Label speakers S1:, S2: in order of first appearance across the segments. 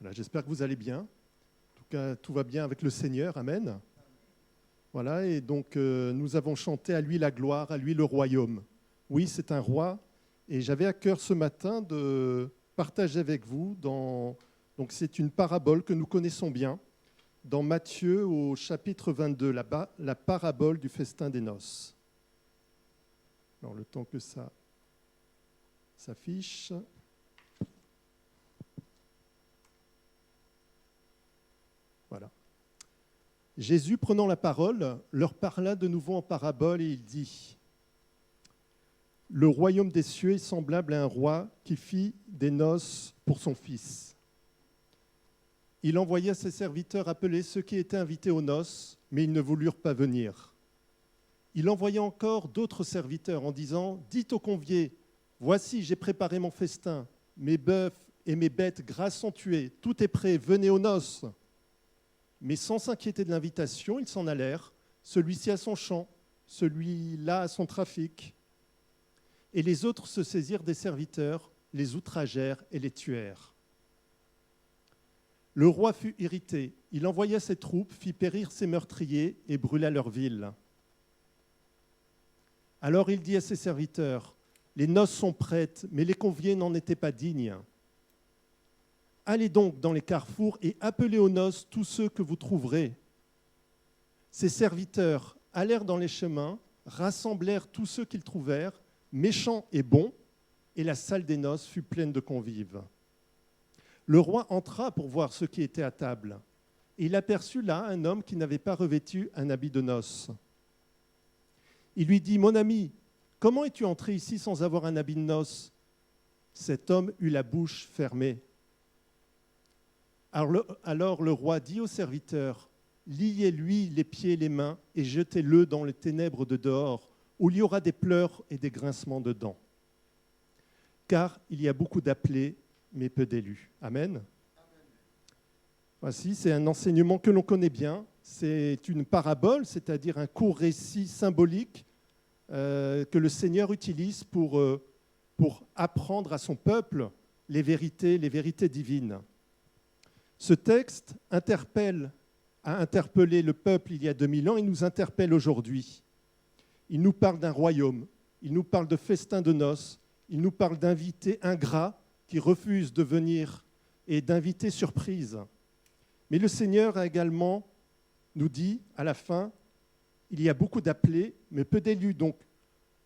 S1: Voilà, j'espère que vous allez bien. En tout cas, tout va bien avec le Seigneur. Amen. Voilà, et donc nous avons chanté à lui la gloire, à lui le royaume. Oui, c'est un roi. Et j'avais à cœur ce matin de partager avec vous, donc c'est une parabole que nous connaissons bien, dans Matthieu au chapitre 22, la parabole du festin des noces. Alors le temps que ça s'affiche. Voilà. Jésus, prenant la parole, leur parla de nouveau en parabole et il dit : le royaume des cieux est semblable à un roi qui fit des noces pour son fils. Il envoya ses serviteurs appeler ceux qui étaient invités aux noces, mais ils ne voulurent pas venir. Il envoya encore d'autres serviteurs en disant : dites aux conviés, voici, j'ai préparé mon festin, mes bœufs et mes bêtes grasses sont tués, tout est prêt, venez aux noces. Mais sans s'inquiéter de l'invitation, ils s'en allèrent, celui-ci à son champ, celui-là à son trafic. Et les autres se saisirent des serviteurs, les outragèrent et les tuèrent. Le roi fut irrité, il envoya ses troupes, fit périr ses meurtriers et brûla leur ville. Alors il dit à ses serviteurs : les noces sont prêtes, mais les conviés n'en étaient pas dignes. Allez donc dans les carrefours et appelez aux noces tous ceux que vous trouverez. Ces serviteurs allèrent dans les chemins, rassemblèrent tous ceux qu'ils trouvèrent, méchants et bons, et la salle des noces fut pleine de convives. Le roi entra pour voir ceux qui étaient à table, et il aperçut là un homme qui n'avait pas revêtu un habit de noces. Il lui dit : mon ami, comment es-tu entré ici sans avoir un habit de noces ? Cet homme eut la bouche fermée. Alors le roi dit aux serviteurs : liez-lui les pieds et les mains et jetez-le dans les ténèbres de dehors, où il y aura des pleurs et des grincements de dents. Car il y a beaucoup d'appelés, mais peu d'élus. Amen. Voici, c'est un enseignement que l'on connaît bien. C'est une parabole, c'est-à-dire un court récit symbolique que le Seigneur utilise pour apprendre à son peuple les vérités divines. Ce texte a interpellé le peuple il y a 2000 ans, il nous interpelle aujourd'hui. Il nous parle d'un royaume, il nous parle de festin de noces, il nous parle d'invités ingrats qui refusent de venir et d'invités surprises. Mais le Seigneur a également nous dit à la fin, il y a beaucoup d'appelés, mais peu d'élus. Donc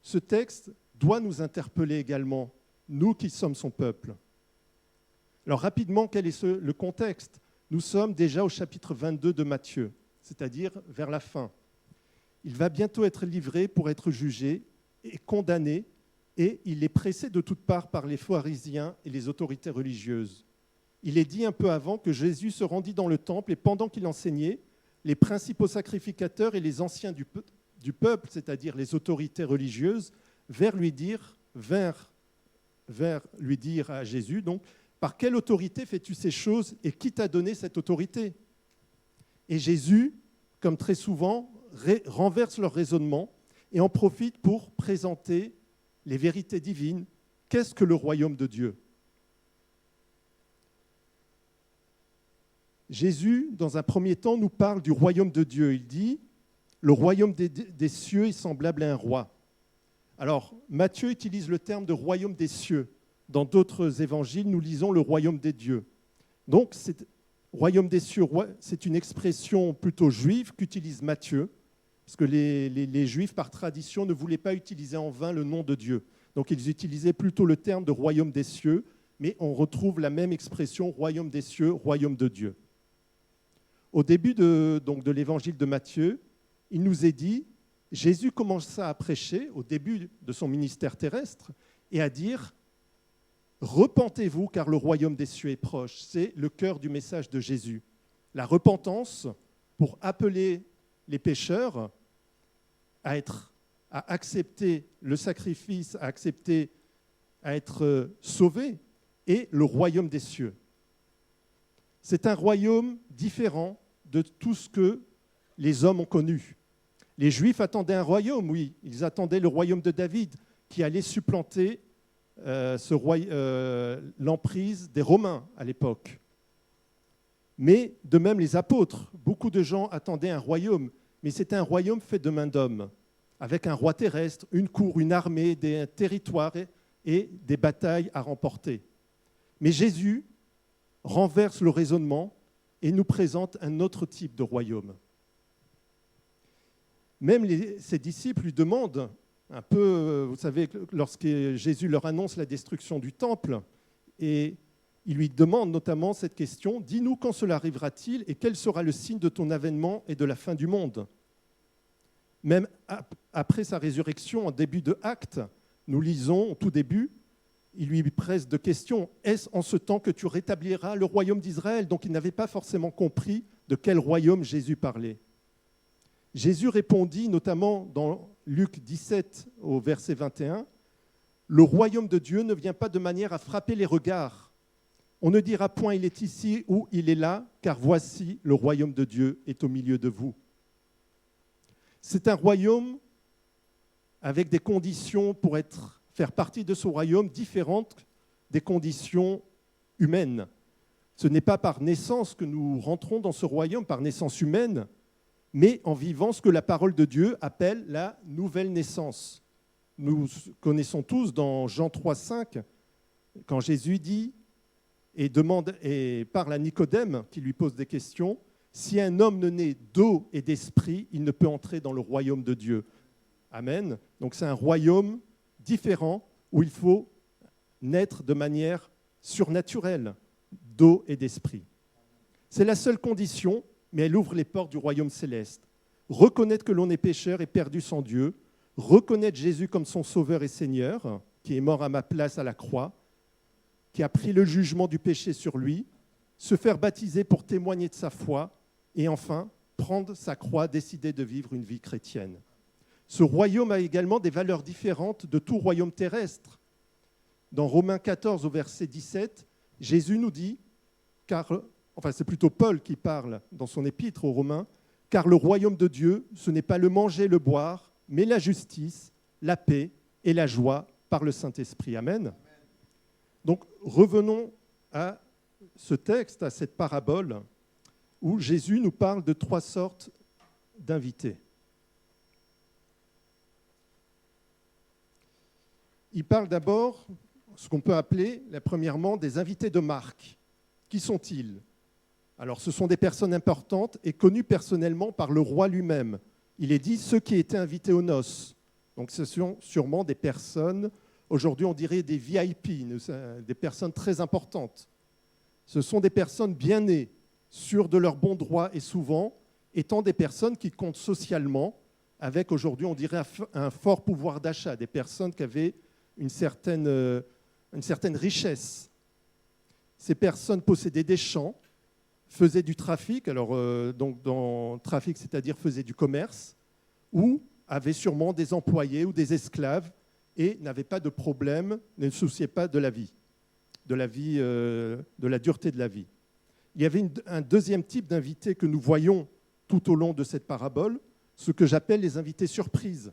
S1: ce texte doit nous interpeller également, nous qui sommes son peuple. Alors rapidement, quel est le contexte ? Nous sommes déjà au chapitre 22 de Matthieu, c'est-à-dire vers la fin. Il va bientôt être livré pour être jugé et condamné, et il est pressé de toutes parts par les pharisiens et les autorités religieuses. Il est dit un peu avant que Jésus se rendit dans le temple et pendant qu'il enseignait, les principaux sacrificateurs et les anciens du peuple, c'est-à-dire les autorités religieuses, vinrent lui dire à Jésus, donc, par quelle autorité fais-tu ces choses et qui t'a donné cette autorité ? Et Jésus, comme très souvent, renverse leur raisonnement et en profite pour présenter les vérités divines. Qu'est-ce que le royaume de Dieu ? Jésus, dans un premier temps, nous parle du royaume de Dieu. Il dit « Le royaume des cieux est semblable à un roi ». Alors, Matthieu utilise le terme de royaume des cieux. Dans d'autres évangiles, nous lisons le royaume des dieux. Donc, royaume des cieux, c'est une expression plutôt juive qu'utilise Matthieu, parce que les Juifs, par tradition, ne voulaient pas utiliser en vain le nom de Dieu. Donc, ils utilisaient plutôt le terme de royaume des cieux, mais on retrouve la même expression, royaume des cieux, royaume de Dieu. Au début de l'évangile de Matthieu, il nous est dit, Jésus commença à prêcher au début de son ministère terrestre et à dire « Repentez-vous car le royaume des cieux est proche ». C'est le cœur du message de Jésus. La repentance pour appeler les pécheurs à accepter le sacrifice, à être sauvés, et le royaume des cieux. C'est un royaume différent de tout ce que les hommes ont connu. Les Juifs attendaient un royaume, oui, ils attendaient le royaume de David qui allait supplanter l'emprise des Romains à l'époque. Mais de même les apôtres, beaucoup de gens attendaient un royaume, mais c'était un royaume fait de main d'homme, avec un roi terrestre, une cour, une armée, des territoires et des batailles à remporter. Mais Jésus renverse le raisonnement et nous présente un autre type de royaume. Même ses disciples lui demandent, un peu, vous savez, lorsque Jésus leur annonce la destruction du temple, et il lui demande notamment cette question, « Dis-nous quand cela arrivera-t-il et quel sera le signe de ton avènement et de la fin du monde ?» Même après sa résurrection, en début de Actes, nous lisons au tout début, il lui presse de questions. « Est-ce en ce temps que tu rétabliras le royaume d'Israël ?» Donc il n'avait pas forcément compris de quel royaume Jésus parlait. Jésus répondit, notamment dans Luc 17 au verset 21, « Le royaume de Dieu ne vient pas de manière à frapper les regards. On ne dira point il est ici ou il est là, car voici le royaume de Dieu est au milieu de vous. » C'est un royaume avec des conditions pour faire partie de ce royaume différentes des conditions humaines. Ce n'est pas par naissance que nous rentrons dans ce royaume, par naissance humaine, mais en vivant ce que la parole de Dieu appelle la nouvelle naissance. Nous connaissons tous dans Jean 3,5, quand Jésus dit et parle à Nicodème, qui lui pose des questions, « Si un homme ne naît d'eau et d'esprit, il ne peut entrer dans le royaume de Dieu. » Amen. Donc c'est un royaume différent où il faut naître de manière surnaturelle, d'eau et d'esprit. C'est la seule condition, mais elle ouvre les portes du royaume céleste. Reconnaître que l'on est pécheur et perdu sans Dieu, reconnaître Jésus comme son sauveur et Seigneur, qui est mort à ma place à la croix, qui a pris le jugement du péché sur lui, se faire baptiser pour témoigner de sa foi, et enfin, prendre sa croix, décider de vivre une vie chrétienne. Ce royaume a également des valeurs différentes de tout royaume terrestre. Dans Romains 14 au verset 17, Jésus nous dit, c'est plutôt Paul qui parle dans son épître aux Romains, « Car le royaume de Dieu, ce n'est pas le manger, le boire, mais la justice, la paix et la joie par le Saint-Esprit. » Amen. Donc revenons à ce texte, à cette parabole, où Jésus nous parle de 3 sortes d'invités. Il parle d'abord, ce qu'on peut appeler, premièrement, des invités de marque. Qui sont-ils ? Alors, ce sont des personnes importantes et connues personnellement par le roi lui-même. Il est dit ceux qui étaient invités aux noces. Donc, ce sont sûrement des personnes, aujourd'hui on dirait des VIP, des personnes très importantes. Ce sont des personnes bien nées, sûres de leurs bons droits et souvent étant des personnes qui comptent socialement, avec aujourd'hui on dirait un fort pouvoir d'achat, des personnes qui avaient une certaine richesse. Ces personnes possédaient des champs, faisaient du trafic, donc dans trafic, c'est-à-dire faisaient du commerce, ou avaient sûrement des employés ou des esclaves et n'avaient pas de problème, ne se souciaient pas de la dureté de la vie. Il y avait un deuxième type d'invités que nous voyons tout au long de cette parabole, ce que j'appelle les invités surprises.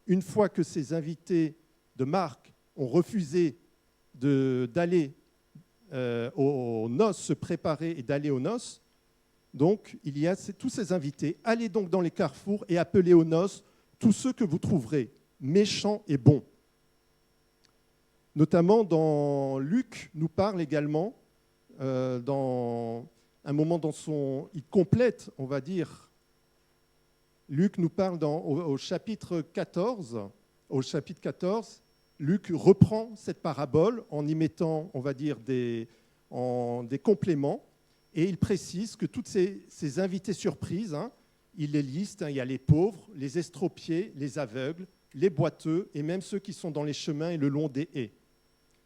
S1: Une fois que ces invités de marque ont refusé d'aller aux noces, se préparer et d'aller aux noces, donc il y a tous ces invités. Allez donc dans les carrefours et appelez aux noces tous ceux que vous trouverez, méchants et bons. Notamment dans Luc nous parle également, dans un moment il complète, on va dire, Luc nous parle au chapitre 14, Luc reprend cette parabole en y mettant, on va dire, des compléments, et il précise que toutes ces invités surprises, il les liste, il y a les pauvres, les estropiés, les aveugles, les boiteux, et même ceux qui sont dans les chemins et le long des haies.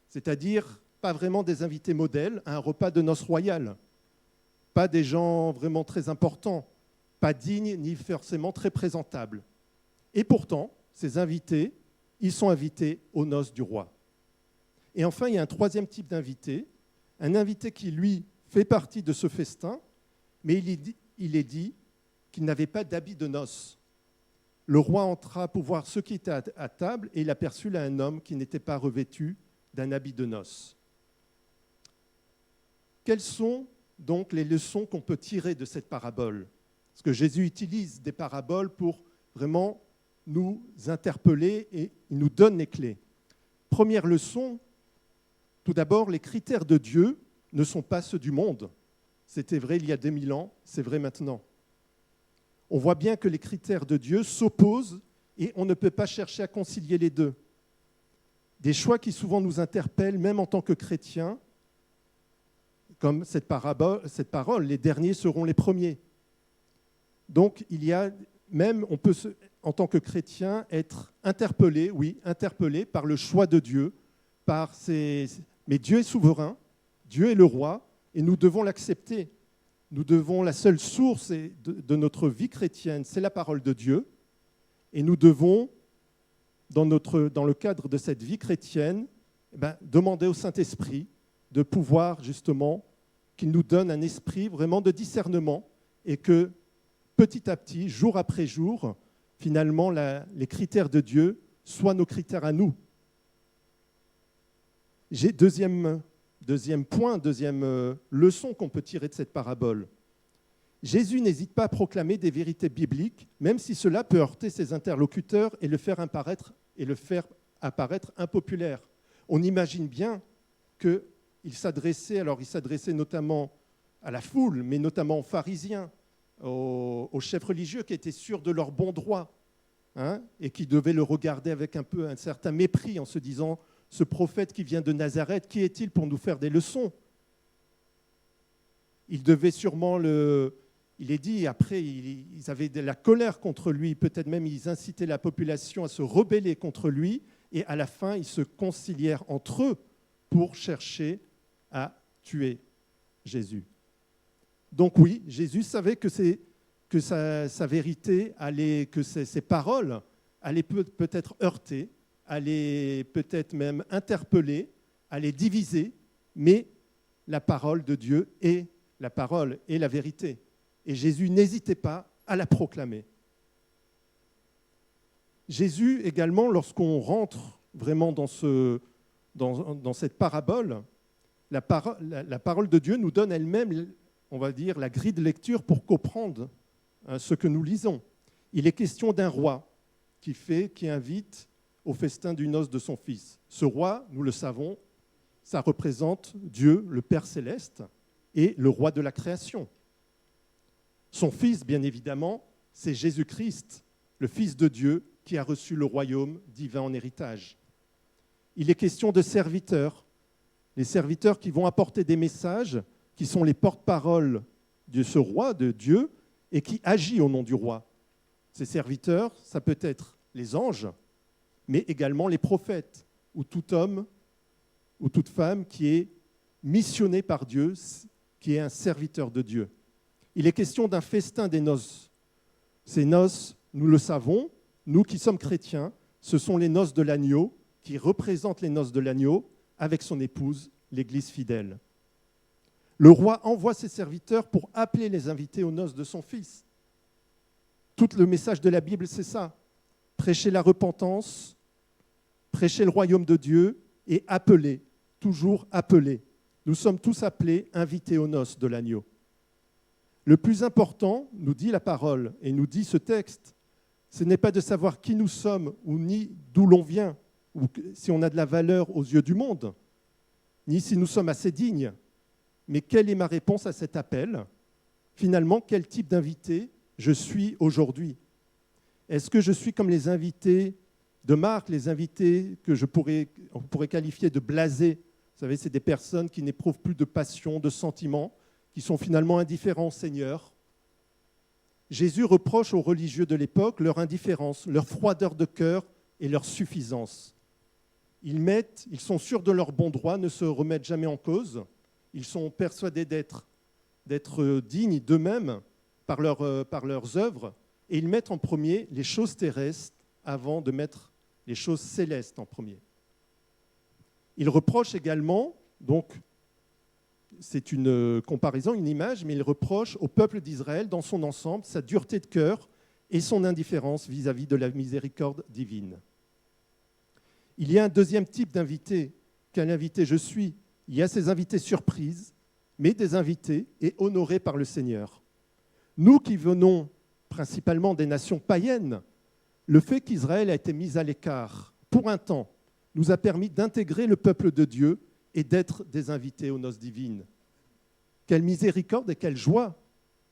S1: C'est-à-dire, pas vraiment des invités modèles à un repas de noces royales, pas des gens vraiment très importants, pas dignes ni forcément très présentables. Et pourtant, ces invités, ils sont invités aux noces du roi. Et enfin, il y a un troisième type d'invité, un invité qui, lui, fait partie de ce festin, mais il est dit qu'il n'avait pas d'habit de noces. Le roi entra pour voir ceux qui étaient à table et il aperçut là un homme qui n'était pas revêtu d'un habit de noces. Quels sont donc les leçons qu'on peut tirer de cette parabole. Parce que Jésus utilise des paraboles pour vraiment nous interpeller et il nous donne les clés. Première leçon, tout d'abord, les critères de Dieu ne sont pas ceux du monde. C'était vrai il y a 2000 ans, c'est vrai maintenant. On voit bien que les critères de Dieu s'opposent et on ne peut pas chercher à concilier les deux. Des choix qui souvent nous interpellent, même en tant que chrétiens, comme cette parole, les derniers seront les premiers. Donc, il y a même, on peut, en tant que chrétien, être interpellé, oui, interpellé par le choix de Dieu, mais Dieu est souverain, Dieu est le roi, et nous devons l'accepter. Nous devons, la seule source de notre vie chrétienne, c'est la parole de Dieu, et nous devons, dans le cadre de cette vie chrétienne, demander au Saint-Esprit de pouvoir justement qu'il nous donne un esprit vraiment de discernement et que petit à petit, jour après jour, finalement, les critères de Dieu soient nos critères à nous. J'ai deuxième point, deuxième leçon qu'on peut tirer de cette parabole. Jésus n'hésite pas à proclamer des vérités bibliques, même si cela peut heurter ses interlocuteurs et le faire apparaître impopulaire. On imagine bien qu'il s'adressait notamment à la foule, mais notamment aux pharisiens, aux chefs religieux qui étaient sûrs de leur bon droit, et qui devaient le regarder avec un certain mépris en se disant « Ce prophète qui vient de Nazareth, qui est-il pour nous faire des leçons ?» Ils devaient sûrement il est dit, après, ils avaient de la colère contre lui, peut-être même ils incitaient la population à se rebeller contre lui, et à la fin, ils se concilièrent entre eux pour chercher à tuer Jésus. Donc oui, Jésus savait que sa vérité, que ses paroles allaient peut-être heurter, allaient peut-être même interpeller, allaient diviser, mais la parole de Dieu est la parole et la vérité. Et Jésus n'hésitait pas à la proclamer. Jésus également, lorsqu'on rentre vraiment dans cette parabole, la parole de Dieu nous donne elle-même, on va dire, la grille de lecture pour comprendre ce que nous lisons. Il est question d'un roi qui invite au festin du noces de son fils. Ce roi, nous le savons, ça représente Dieu, le Père céleste, et le roi de la création. Son fils, bien évidemment, c'est Jésus-Christ, le Fils de Dieu, qui a reçu le royaume divin en héritage. Il est question de serviteurs, les serviteurs qui vont apporter des messages, qui sont les porte-paroles de ce roi, de Dieu, et qui agit au nom du roi. Ces serviteurs, ça peut être les anges, mais également les prophètes, ou tout homme ou toute femme qui est missionné par Dieu, qui est un serviteur de Dieu. Il est question d'un festin des noces. Ces noces, nous le savons, nous qui sommes chrétiens, ce sont les noces de l'agneau, qui représentent les noces de l'agneau, avec son épouse, l'Église fidèle. Le roi envoie ses serviteurs pour appeler les invités aux noces de son fils. Tout le message de la Bible, c'est ça. Prêcher la repentance, prêcher le royaume de Dieu et appeler, toujours appeler. Nous sommes tous appelés, invités aux noces de l'agneau. Le plus important, nous dit la parole et nous dit ce texte, ce n'est pas de savoir qui nous sommes ou ni d'où l'on vient, ou si on a de la valeur aux yeux du monde, ni si nous sommes assez dignes. Mais quelle est ma réponse à cet appel ? Finalement, quel type d'invité je suis aujourd'hui ? Est-ce que je suis comme les invités de Marc, les invités que on pourrait qualifier de blasés ? Vous savez, c'est des personnes qui n'éprouvent plus de passion, de sentiments, qui sont finalement indifférents au Seigneur. Jésus reproche aux religieux de l'époque leur indifférence, leur froideur de cœur et leur suffisance. Ils sont sûrs de leur bon droit, ne se remettent jamais en cause. Ils sont persuadés d'être dignes d'eux-mêmes par leurs œuvres, et ils mettent en premier les choses terrestres avant de mettre les choses célestes en premier. Ils reprochent également, donc c'est une comparaison, une image, mais ils reprochent au peuple d'Israël dans son ensemble sa dureté de cœur et son indifférence vis-à-vis de la miséricorde divine. Il y a un deuxième type d'invité. Quel invité je suis ? Il y a ces invités surprises, mais des invités et honorés par le Seigneur. Nous qui venons principalement des nations païennes, le fait qu'Israël a été mis à l'écart pour un temps nous a permis d'intégrer le peuple de Dieu et d'être des invités aux noces divines. Quelle miséricorde et quelle joie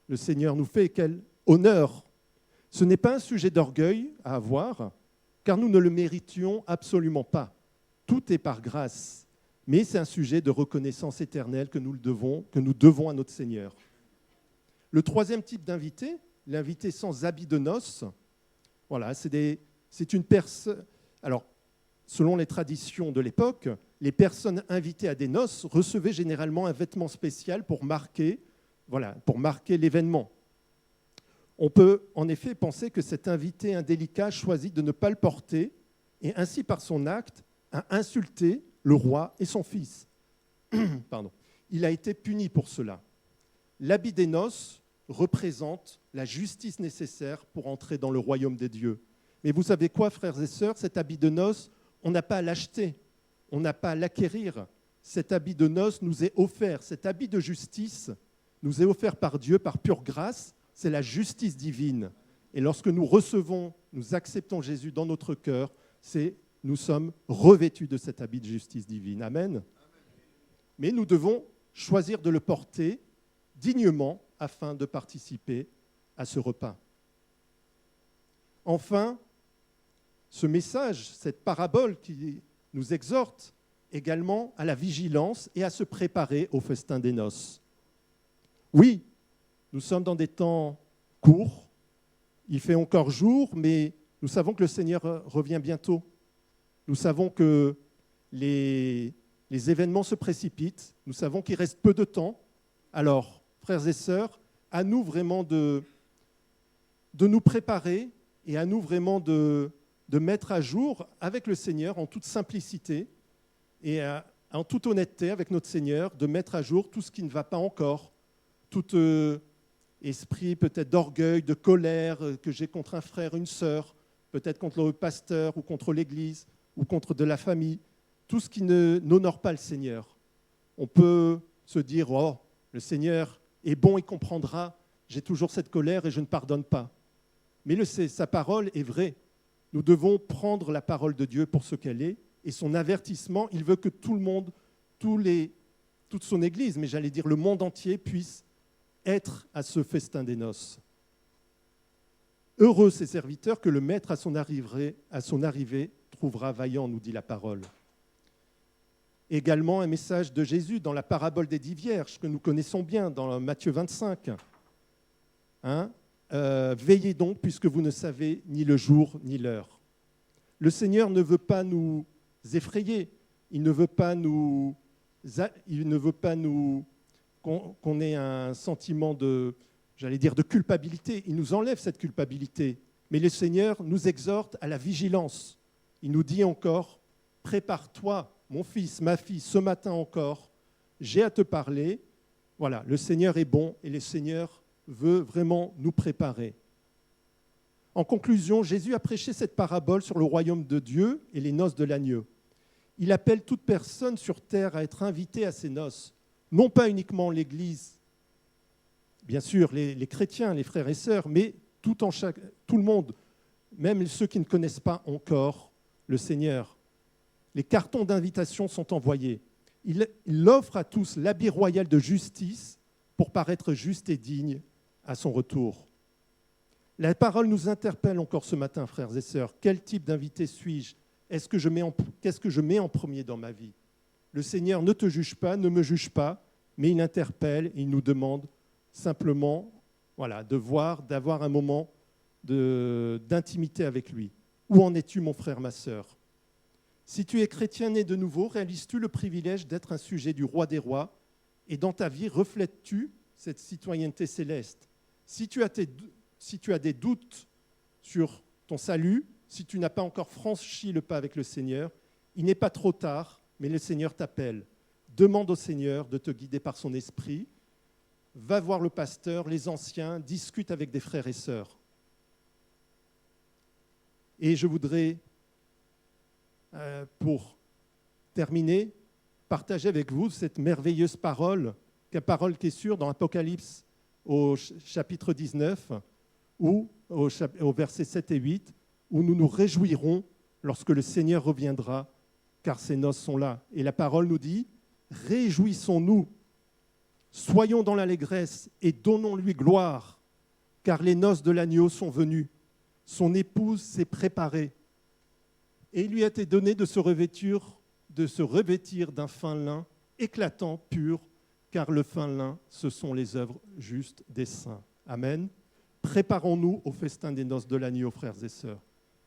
S1: le Seigneur nous fait, et quel honneur. Ce n'est pas un sujet d'orgueil à avoir, car nous ne le méritions absolument pas. Tout est par grâce, mais c'est un sujet de reconnaissance éternelle que nous devons à notre Seigneur. Le troisième type d'invité, l'invité sans habit de noces, voilà, c'est une personne. Alors, selon les traditions de l'époque, les personnes invitées à des noces recevaient généralement un vêtement spécial pour marquer l'événement. On peut en effet penser que cet invité indélicat choisit de ne pas le porter et ainsi par son acte a insulté le roi et son fils. Pardon. Il a été puni pour cela. L'habit des noces représente la justice nécessaire pour entrer dans le royaume des dieux. Mais vous savez quoi, frères et sœurs, cet habit de noces, on n'a pas à l'acheter, on n'a pas à l'acquérir. Cet habit de noces nous est offert, cet habit de justice nous est offert par Dieu, par pure grâce, c'est la justice divine. Et lorsque nous recevons, nous acceptons Jésus dans notre cœur, nous sommes revêtus de cet habit de justice divine. Amen. Mais nous devons choisir de le porter dignement afin de participer à ce repas. Enfin, ce message, cette parabole qui nous exhorte également à la vigilance et à se préparer au festin des noces. Oui, nous sommes dans des temps courts, il fait encore jour, mais nous savons que le Seigneur revient bientôt. Nous savons que les événements se précipitent, nous savons qu'il reste peu de temps. Alors, frères et sœurs, à nous vraiment de nous préparer et à nous vraiment de mettre à jour avec le Seigneur en toute simplicité et en toute honnêteté avec notre Seigneur, de mettre à jour tout ce qui ne va pas encore, tout esprit peut-être d'orgueil, de colère que j'ai contre un frère, une sœur, peut-être contre le pasteur ou contre l'Église ou contre de la famille, tout ce qui n'honore pas le Seigneur. On peut se dire « Oh, le Seigneur est bon et comprendra, j'ai toujours cette colère et je ne pardonne pas. » Mais sa parole est vraie. Nous devons prendre la parole de Dieu pour ce qu'elle est et son avertissement, il veut que tout le monde, toute son Église, mais j'allais dire le monde entier, puisse être à ce festin des noces. Heureux ces serviteurs que le Maître à son arrivée trouvera vaillant, nous dit la parole. Également un message de Jésus dans la parabole des 10 vierges que nous connaissons bien dans Matthieu 25. Veillez donc puisque vous ne savez ni le jour ni l'heure. Le Seigneur ne veut pas nous effrayer, il ne veut pas qu'on ait un sentiment de culpabilité. Il nous enlève cette culpabilité. Mais le Seigneur nous exhorte à la vigilance. Il nous dit encore, prépare-toi, mon fils, ma fille, ce matin encore, j'ai à te parler. Voilà, le Seigneur est bon et le Seigneur veut vraiment nous préparer. En conclusion, Jésus a prêché cette parabole sur le royaume de Dieu et les noces de l'agneau. Il appelle toute personne sur terre à être invitée à ces noces, non pas uniquement l'Église, bien sûr les chrétiens, les frères et sœurs, mais tout le monde, même ceux qui ne connaissent pas encore le Seigneur. Les cartons d'invitation sont envoyés. Il offre à tous l'habit royal de justice pour paraître juste et digne à son retour. La parole nous interpelle encore ce matin, frères et sœurs. Quel type d'invité suis-je ? Qu'est-ce que je mets en premier dans ma vie ? Le Seigneur ne te juge pas, ne me juge pas, mais il interpelle et il nous demande simplement d'avoir un moment d'intimité avec lui. Où en es-tu, mon frère, ma sœur ? Si tu es chrétien né de nouveau, réalises-tu le privilège d'être un sujet du roi des rois et dans ta vie, reflètes-tu cette citoyenneté céleste ? Si tu as des doutes sur ton salut, si tu n'as pas encore franchi le pas avec le Seigneur, il n'est pas trop tard, mais le Seigneur t'appelle. Demande au Seigneur de te guider par son esprit. Va voir le pasteur, les anciens, discute avec des frères et sœurs. Et je voudrais, pour terminer, partager avec vous cette merveilleuse parole parole qui est sûre dans Apocalypse au chapitre 19, ou au verset 7 et 8, où nous nous réjouirons lorsque le Seigneur reviendra, car ses noces sont là. Et la parole nous dit, réjouissons-nous, soyons dans l'allégresse et donnons-lui gloire, car les noces de l'agneau sont venues, son épouse s'est préparée, et il lui a été donné de se revêtir d'un fin lin éclatant, pur, car le fin lin, ce sont les œuvres justes des saints. Amen. Préparons-nous au festin des noces de l'agneau, frères et sœurs.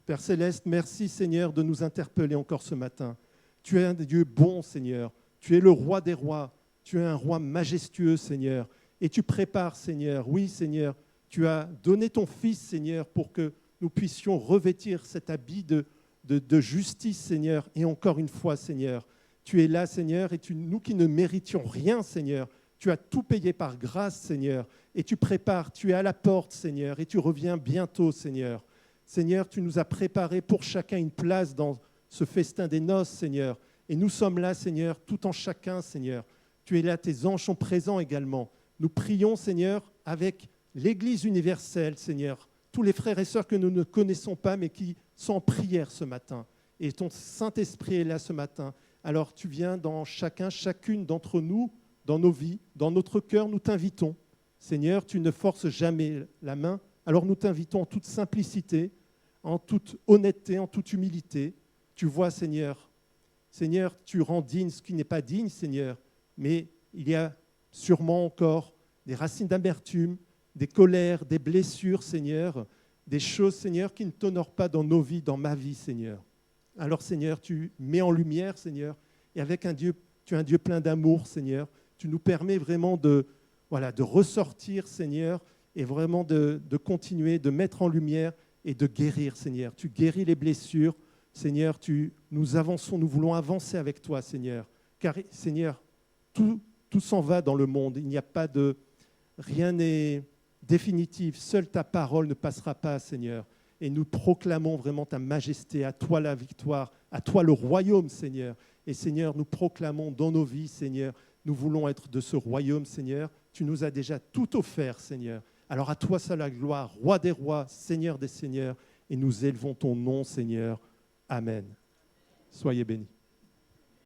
S1: Père Céleste, merci Seigneur de nous interpeller encore ce matin. Tu es un Dieu bon, Seigneur. Tu es le roi des rois. Tu es un roi majestueux, Seigneur. Et tu prépares, Seigneur. Oui, Seigneur, tu as donné ton Fils, Seigneur, pour que nous puissions revêtir cet habit de justice, Seigneur. Et encore une fois, Seigneur, tu es là, Seigneur, et nous qui ne méritions rien, Seigneur, tu as tout payé par grâce, Seigneur, et tu prépares, tu es à la porte, Seigneur, et tu reviens bientôt, Seigneur. Seigneur, tu nous as préparé pour chacun une place dans ce festin des noces, Seigneur, et nous sommes là, Seigneur, tout en chacun, Seigneur. Tu es là, tes anges sont présents également. Nous prions, Seigneur, avec l'Église universelle, Seigneur, tous les frères et sœurs que nous ne connaissons pas, mais qui sont en prière ce matin. Et ton Saint-Esprit est là ce matin. Alors tu viens dans chacune d'entre nous, dans nos vies, dans notre cœur, nous t'invitons. Seigneur, tu ne forces jamais la main, alors nous t'invitons en toute simplicité, en toute honnêteté, en toute humilité. Tu vois, Seigneur, tu rends digne ce qui n'est pas digne, Seigneur, mais il y a sûrement encore des racines d'amertume, des colères, des blessures, Seigneur, des choses, Seigneur, qui ne t'honorent pas dans nos vies, dans ma vie, Seigneur. Alors, Seigneur, tu mets en lumière, Seigneur, et avec tu es un Dieu plein d'amour, Seigneur. Tu nous permets vraiment de ressortir, Seigneur, et vraiment de continuer, de mettre en lumière et de guérir, Seigneur. Tu guéris les blessures, Seigneur. Nous avançons, nous voulons avancer avec toi, Seigneur. Car, Seigneur, tout s'en va dans le monde. Il n'y a pas rien n'est définitif. Seule ta parole ne passera pas, Seigneur. Et nous proclamons vraiment ta majesté, à toi la victoire, à toi le royaume, Seigneur. Et Seigneur, nous proclamons dans nos vies, Seigneur, nous voulons être de ce royaume, Seigneur. Tu nous as déjà tout offert, Seigneur. Alors à toi seule la gloire, roi des rois, Seigneur des seigneurs, et nous élevons ton nom, Seigneur. Amen. Soyez bénis.